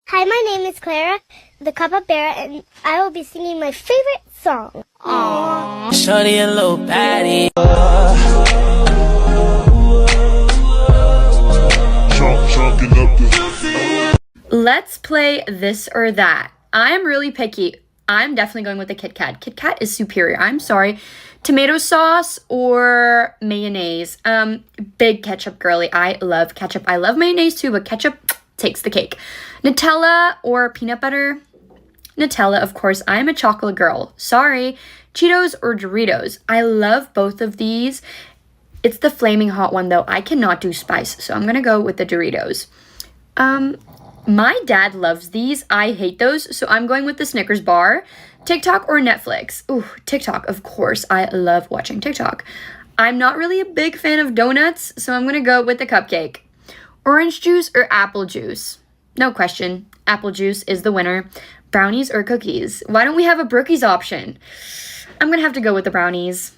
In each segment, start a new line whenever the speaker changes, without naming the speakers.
Hi, my name is Clara, the capybara, and I will be singing my favorite song.
Aww. Shorty a little patty.
Let's play this or that. I'm really picky. I'm definitely going with the Kit Kat. Kit Kat is superior. I'm sorry. Tomato sauce or mayonnaise? Big ketchup girly. I love ketchup. I love mayonnaise too, but ketchup takes the cake. Nutella or peanut butter? Nutella, of course. I'm a chocolate girl. Sorry. Cheetos or Doritos? I love both of these. It's the flaming hot one though. I cannot do spice, so I'm gonna go with the Doritos. My dad loves these. I hate those, so I'm going with the Snickers bar. TikTok or Netflix? Ooh, TikTok, of course. I love watching TikTok. I'm not really a big fan of donuts, so I'm gonna go with the cupcake. Orange juice or apple juice? No question. Apple juice is the winner. Brownies or cookies? Why don't we have a Brookies option? I'm gonna have to go with the brownies.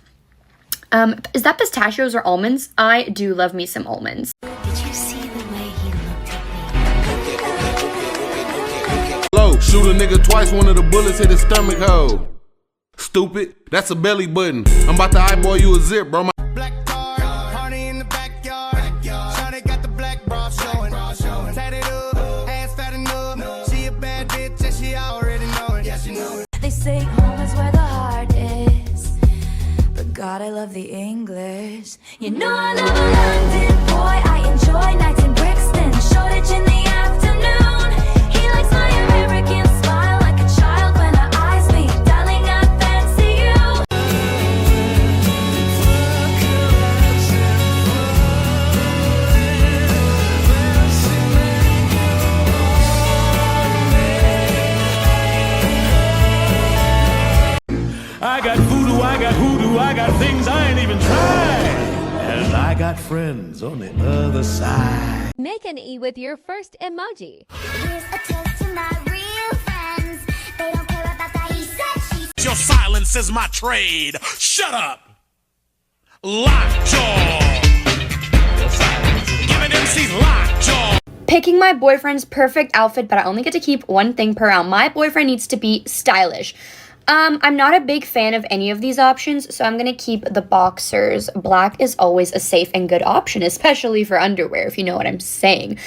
Is that pistachios or almonds? I do love me some almonds.
Did you see the way he looked at me?
Low, shoot a nigga twice, one of the bullets hit his stomach hole. Stupid, that's a belly button. I'm about to eyeball you a zip, bro.
Black car, party in the backyard. Shawty got the black bra showing. Tatted up, ass fat enough. She a bad bitch and she already know it. Yeah, she know it.
They say home is where the heart is, but God, I love the English. You know I love a London boy. I enjoy nights in Brixton. Shoreditch in the afternoon. He likes my American smile like a child when our eyes meet. Darling, I fancy you.
I got voodoo, I got hoodoo, I got things I ain't even tried. And I got friends on the other side.
Make an E with your first emoji.
Here's a toast to my real friends. They don't care about that he said, she said.
Your silence is my trade. Shut up. Lockjaw. Giving MCs lockjaw.
Picking my boyfriend's perfect outfit, but I only get to keep one thing per round. My boyfriend needs to be stylish. I'm not a big fan of any of these options, so I'm gonna keep the boxers. Black is always a safe and good option, especially for underwear, if you know what I'm saying.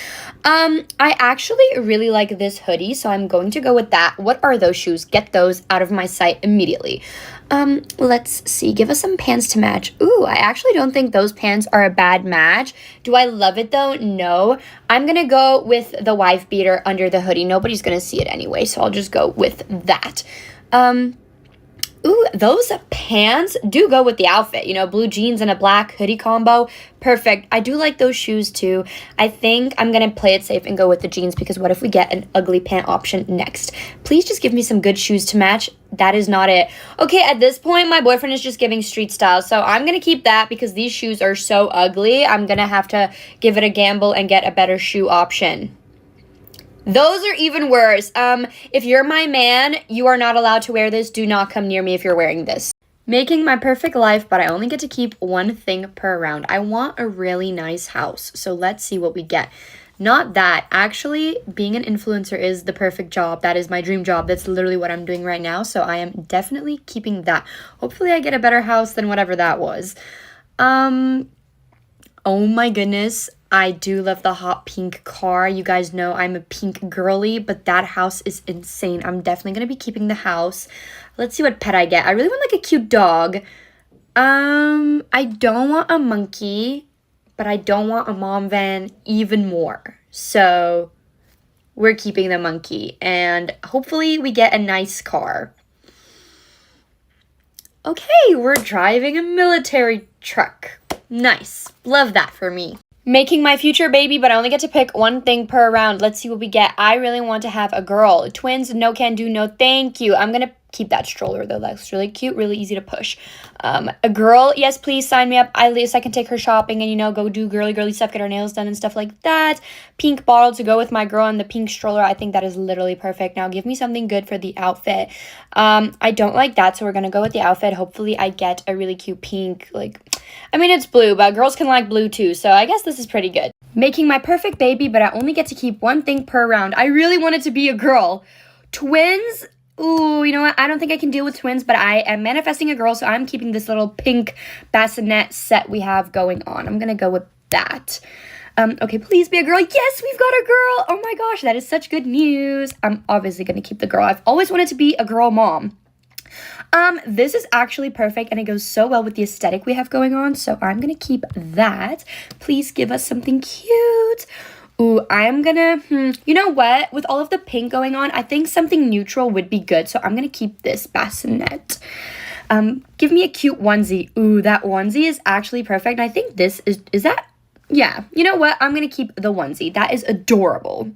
I actually really like this hoodie, so I'm going to go with that. What are those shoes? Get those out of my sight immediately. Let's see. Give us some pants to match. Ooh, I actually don't think those pants are a bad match. Do I love it though? No. I'm gonna go with the wife beater under the hoodie. Nobody's gonna see it anyway, so I'll just go with that. Ooh, those pants do go with the outfit, you know, blue jeans and a black hoodie combo. Perfect. I do like those shoes too. I think I'm going to play it safe and go with the jeans because what if we get an ugly pant option next? Please just give me some good shoes to match. That is not it. Okay, at this point, my boyfriend is just giving street style, so I'm going to keep that because these shoes are so ugly. I'm going to have to give it a gamble and get a better shoe option. Those are even worse. If you're my man, you are not allowed to wear this. Do not come near me if you're wearing this. Making my perfect life, but I only get to keep one thing per round. I want a really nice house, so let's see what we get. Not that. Actually, being an influencer is the perfect job. That is my dream job. That's literally what I'm doing right now, so I am definitely keeping that. Hopefully, I get a better house than whatever that was. Oh my goodness. I do love the hot pink car. You guys know I'm a pink girly, but that house is insane. I'm definitely going to be keeping the house. Let's see what pet I get. I really want like a cute dog. I don't want a monkey, but I don't want a mom van even more. So we're keeping the monkey and hopefully we get a nice car. Okay, we're driving a military truck. Nice. Love that for me. Making my future baby, but I only get to pick one thing per round. Let's see what we get. I really want to have a girl. Twins, no can do, no thank you. I'm going to keep that stroller, though. That's really cute, really easy to push. A girl, yes, please sign me up. At least I can take her shopping and, you know, go do girly stuff, get her nails done and stuff like that. Pink bottle to go with my girl and the pink stroller. I think that is literally perfect. Now, give me something good for the outfit. I don't like that, so we're going to go with the outfit. Hopefully, I get a really cute pink, like, I mean, it's blue, but girls can like blue too, so I guess this is pretty good. Making my perfect baby, but I only get to keep one thing per round. I really want it to be a girl. Twins? Ooh, you know what? I don't think I can deal with twins, but I am manifesting a girl, so I'm keeping this little pink bassinet set we have going on. I'm going to go with that. Okay, please be a girl. Yes, we've got a girl. Oh my gosh, that is such good news. I'm obviously going to keep the girl. I've always wanted to be a girl mom. This is actually perfect, and it goes so well with the aesthetic we have going on, so I'm gonna keep that. Please give us something cute. Ooh, I'm gonna, you know what? With all of the pink going on, I think something neutral would be good, so I'm gonna keep this bassinet. Give me a cute onesie. Ooh, that onesie is actually perfect. I think this is that? Yeah, you know what? I'm gonna keep the onesie. That is adorable.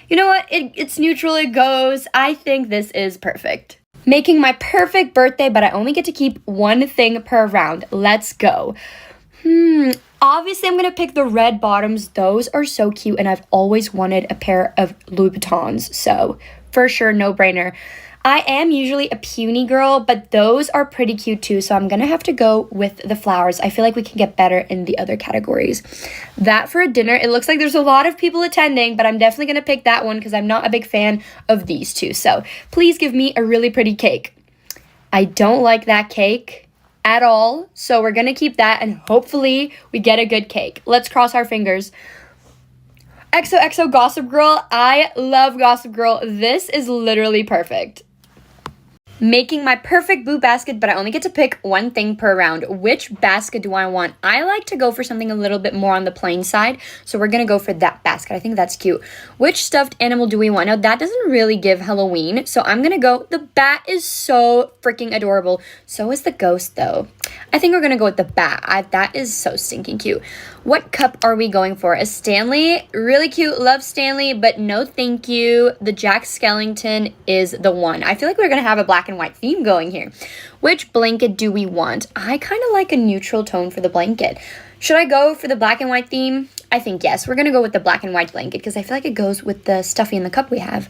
You know what? It's neutral, it goes. I think this is perfect. Making my perfect birthday, but I only get to keep one thing per round. Let's go. Obviously, I'm going to pick the red bottoms. Those are so cute, and I've always wanted a pair of Louis Vuittons. So, for sure, no brainer. I am usually a puny girl, but those are pretty cute too, so I'm going to have to go with the flowers. I feel like we can get better in the other categories. That for a dinner, it looks like there's a lot of people attending, but I'm definitely going to pick that one because I'm not a big fan of these two. So please give me a really pretty cake. I don't like that cake at all, so we're going to keep that, and hopefully we get a good cake. Let's cross our fingers. XOXO Gossip Girl. I love Gossip Girl. This is literally perfect. Making my perfect boo basket, but I only get to pick one thing per round. Which basket do I want? I like to go for something a little bit more on the plain side, so we're gonna go for that basket. I think that's cute. Which stuffed animal do we want? Now, that doesn't really give Halloween, so I'm gonna go. The bat is so freaking adorable. So is the ghost, though. I think we're gonna go with the bat. That is so stinking cute. What cup are we going for? A Stanley? Really cute. Love Stanley, but no thank you. The Jack Skellington is the one. I feel like we're gonna have a black and white theme going here. Which blanket do we want? I kind of like a neutral tone for the blanket. Should I go for the black and white theme? I think yes. We're gonna go with the black and white blanket because I feel like it goes with the stuffy in the cup we have.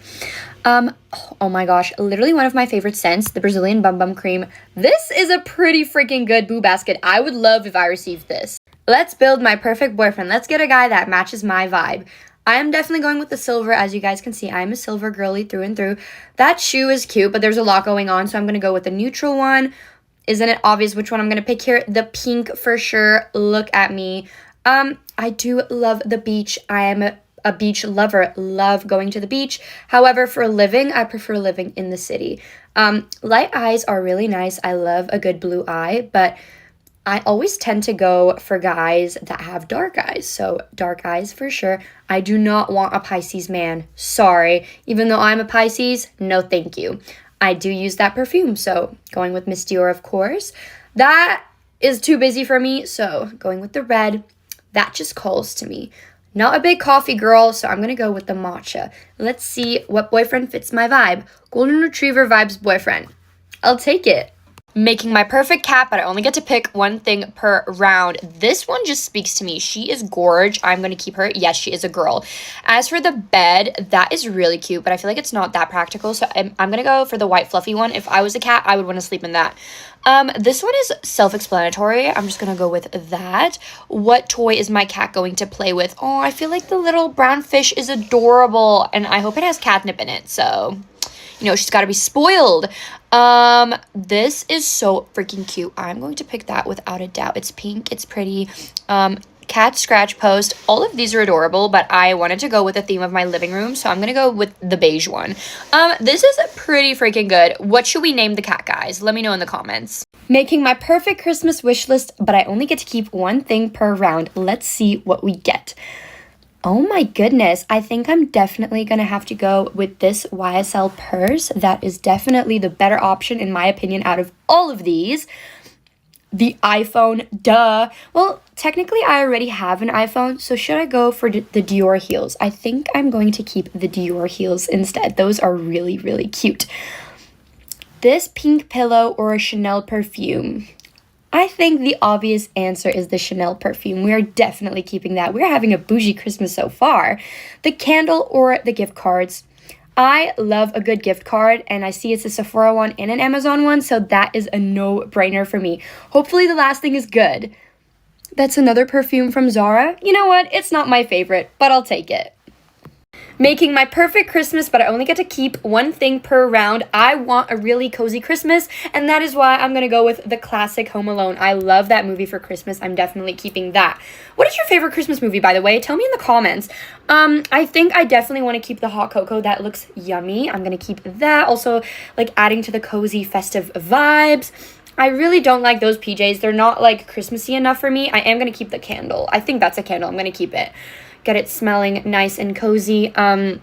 Oh my gosh, literally one of my favorite scents, the Brazilian Bum Bum Cream. This is a pretty freaking good boo basket. I would love if I received this. Let's build my perfect boyfriend. Let's get a guy that matches my vibe. I am definitely going with the silver. As you guys can see, I am a silver girly through and through. That shoe is cute, but there's a lot going on, so I'm going to go with the neutral one. Isn't it obvious which one I'm going to pick here? The pink for sure. Look at me. I do love the beach. I am a beach lover. Love going to the beach. However, for a living, I prefer living in the city. Light eyes are really nice. I love a good blue eye, but I always tend to go for guys that have dark eyes. So dark eyes for sure. I do not want a Pisces man. Sorry. Even though I'm a Pisces, no thank you. I do use that perfume, so going with Miss Dior, of course. That is too busy for me, so going with the red. That just calls to me. Not a big coffee girl, so I'm going to go with the matcha. Let's see what boyfriend fits my vibe. Golden Retriever vibes boyfriend. I'll take it. Making my perfect cat, but I only get to pick one thing per round. This one just speaks to me. She is gorge. I'm going to keep her. Yes, she is a girl. As for the bed, that is really cute, but I feel like it's not that practical, so I'm going to go for the white fluffy one. If I was a cat, I would want to sleep in that. This one is self-explanatory. I'm just going to go with that. What toy is my cat going to play with? Oh, I feel like the little brown fish is adorable, and I hope it has catnip in it, so you know, she's got to be spoiled. This is so freaking cute. I'm going to pick that without a doubt. It's pink. It's pretty. Cat scratch post. All of these are adorable, but I wanted to go with the theme of my living room, so I'm going to go with the beige one. This is pretty freaking good. What should we name the cat, guys? Let me know in the comments. Making my perfect Christmas wish list, but I only get to keep one thing per round. Let's see what we get. Oh my goodness, I think I'm definitely going to have to go with this YSL purse. That is definitely the better option in my opinion out of all of these. The iPhone, duh. Well, technically I already have an iPhone, so should I go for the Dior heels? I think I'm going to keep the Dior heels instead. Those are really, really cute. This pink pillow or a Chanel perfume? I think the obvious answer is the Chanel perfume. We are definitely keeping that. We're having a bougie Christmas so far. The candle or the gift cards. I love a good gift card, and I see it's a Sephora one and an Amazon one, so that is a no-brainer for me. Hopefully the last thing is good. That's another perfume from Zara. You know what? It's not my favorite, but I'll take it. Making my perfect Christmas, but I only get to keep one thing per round. I want a really cozy Christmas, and that is why I'm gonna go with the classic Home Alone. I love that movie for Christmas. I'm definitely keeping that. What is your favorite Christmas movie, by the way? Tell me in the comments. I think I definitely want to keep the hot cocoa. That looks yummy. I'm gonna keep that. Also, like adding to the cozy festive vibes. I really don't like those PJs. They're not like Christmassy enough for me. I am gonna keep the candle. I think that's a candle. I'm gonna keep it. Get it smelling nice and cozy. The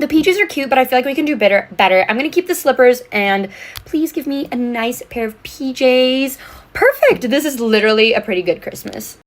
PJs are cute, but I feel like we can do better. I'm gonna keep the slippers, and please give me a nice pair of PJs. Perfect. This is literally a pretty good Christmas.